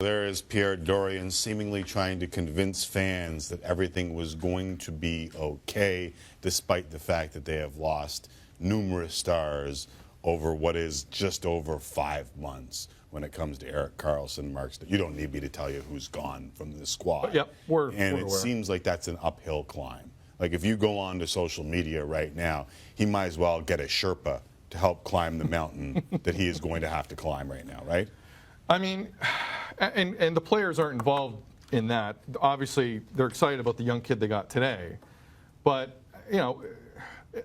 There is Pierre Dorion seemingly trying to convince fans that everything was going to be okay, despite the fact that they have lost numerous stars over what is just over 5 months when it comes to Erik Karlsson, Mark. You don't need me to tell you who's gone from the squad. Yep, we're it aware. Seems like that's an uphill climb. Like if you go on to social media right now, he might as well get a Sherpa to help climb the mountain that he is going to have to climb right now, right? I mean, and the players aren't involved in that. Obviously, they're excited about the young kid they got today. But, you know,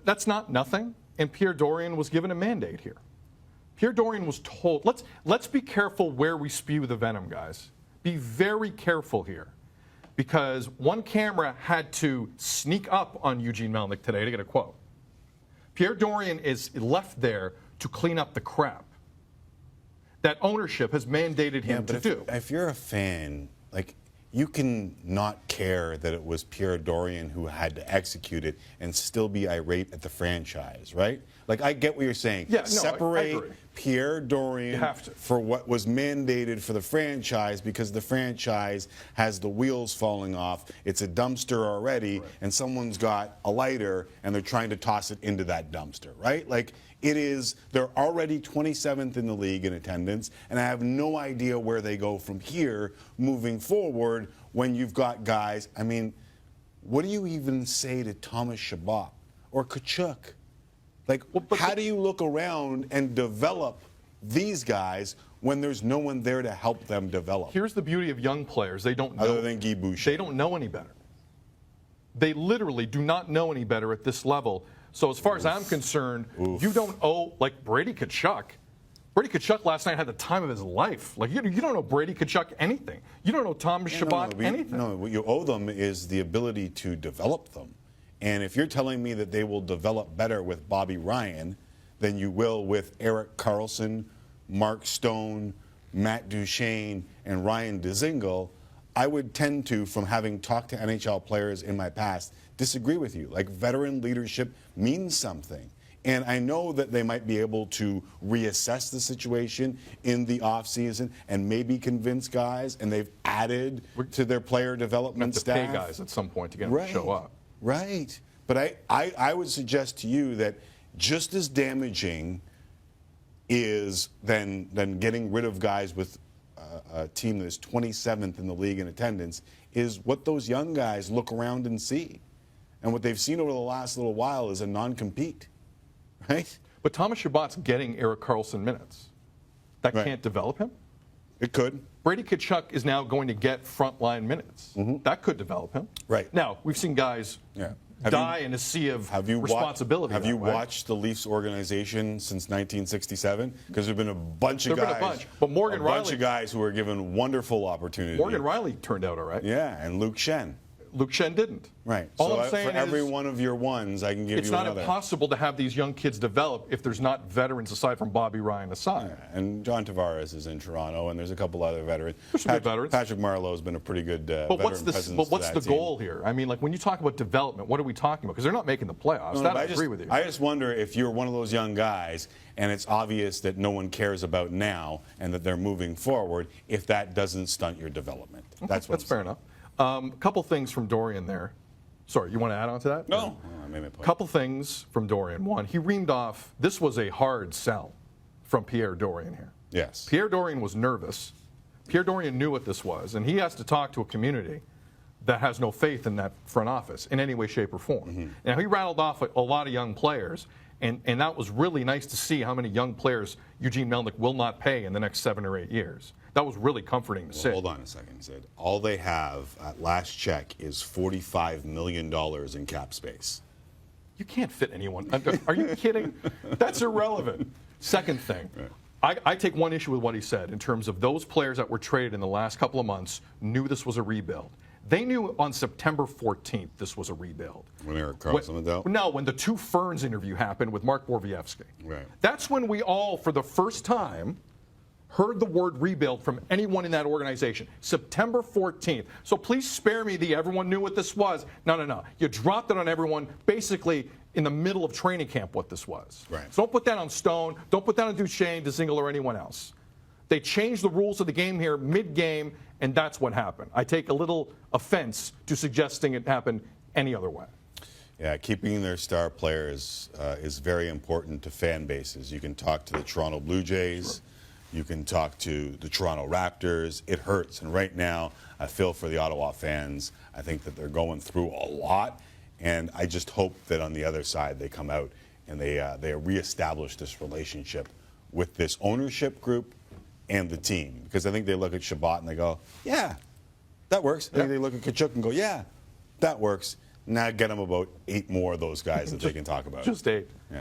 that's not nothing. And Pierre Dorion was given a mandate here. Pierre Dorion was told, let's be careful where we spew the venom, guys. Be very careful here. Because one camera had to sneak up on Eugene Melnyk today to get a quote. Pierre Dorion is left there to clean up the crap that ownership has mandated him to do. If you're a fan, like, you can not care that it was Pierre Dorion who had to execute it and still be irate at the franchise, right? Like, I get what you're saying. Yeah, no, Separate I agree. Pierre Dorion for what was mandated for the franchise, because the franchise has the wheels falling off. It's a dumpster already, right, and someone's got a lighter and they're trying to toss it into that dumpster, right? Like, they're already 27th in the league in attendance, and I have no idea where they go from here moving forward when you've got guys. I mean, what do you even say to Thomas Chabot or Tkachuk? Like, how do you look around and develop these guys when there's no one there to help them develop? Here's the beauty of young players. They don't know. Other than Guy Boucher. They don't know any better. They literally do not know any better at this level. So as far as I'm concerned, you don't owe, like Brady Tkachuk. Brady Tkachuk last night had the time of his life. Like, you don't know Brady Tkachuk anything. You don't know Thomas Chabot anything. No, what you owe them is the ability to develop them. And if you're telling me that they will develop better with Bobby Ryan than you will with Erik Karlsson, Mark Stone, Matt Duchene, and Ryan Dzingel, I would tend to, from having talked to NHL players in my past, disagree with you. Like, veteran leadership means something. And I know that they might be able to reassess the situation in the offseason and maybe convince guys, and they've added to their player development staff. Pay guys at some point to get them to show up. Right. But I would suggest to you that just as damaging is than getting rid of guys with a team that's 27th in the league in attendance is what those young guys look around and see. And what they've seen over the last little while is a non-compete, right? But Thomas Chabot's getting Erik Karlsson minutes. That can't develop him? It could. Brady Tkachuk is now going to get frontline minutes. That could develop him. Right. Now, we've seen guys die in a sea of responsibility. Have you watched the Leafs organization since 1967? Because there have been a bunch of guys. But Morgan Riley, bunch of guys who were given wonderful opportunities. Morgan Riley turned out all right. Yeah, and Luke Schenn. Luke Schenn didn't. Right. All so I'm saying for every one of your ones, I can give you another. It's not impossible to have these young kids develop if there's not veterans aside from Bobby Ryan aside. Yeah, and John Tavares is in Toronto, and there's a couple other veterans. There's some good veterans. Patrick Marleau's been a pretty good but veteran presence. But what's the goal here? I mean, like, when you talk about development, what are we talking about? Because they're not making the playoffs. I agree with you. I just wonder if you're one of those young guys, and it's obvious that no one cares about now and that they're moving forward, if that doesn't stunt your development. Okay, That's fair enough. A couple things from Dorion there. Sorry, you want to add on to that? No. A couple things from Dorion. One, he reamed off, this was a hard sell from Pierre Dorion here. Yes. Pierre Dorion was nervous. Pierre Dorion knew what this was, and he has to talk to a community that has no faith in that front office in any way, shape, or form. Now, he rattled off a lot of young players, and that was really nice to see how many young players Eugene Melnyk will not pay in the next 7 or 8 years. That was really comforting to see. Hold on a second, Sid. All they have at last check is $45 million in cap space. You can't fit anyone. Are you kidding? That's irrelevant. Second thing, I take one issue with what he said in terms of those players that were traded in the last couple of months knew this was a rebuild. They knew on September 14th this was a rebuild. When Erik Karlsson went out? No, when the two Ferns interview happened with Mark Borowiecki. Right. That's when we all, for the first time, heard the word rebuild from anyone in that organization. September 14th. So please spare me the everyone knew what this was. No. You dropped it on everyone basically in the middle of training camp what this was. Right. So don't put that on Stone. Don't put that on Duchene, Dzingel, or anyone else. They changed the rules of the game here mid-game, and that's what happened. I take a little offense to suggesting it happened any other way. Yeah, keeping their star players is very important to fan bases. You can talk to the Toronto Blue Jays. You can talk to the Toronto Raptors. It hurts. And right now, I feel for the Ottawa fans. I think that they're going through a lot. And I just hope that on the other side, they come out and they reestablish this relationship with this ownership group and the team. Because I think they look at Shabbat and they go, yeah, that works. I think they look at Kachuk and go, yeah, that works. Now get them about 8 more of those guys that they can talk about. Just 8. Yeah.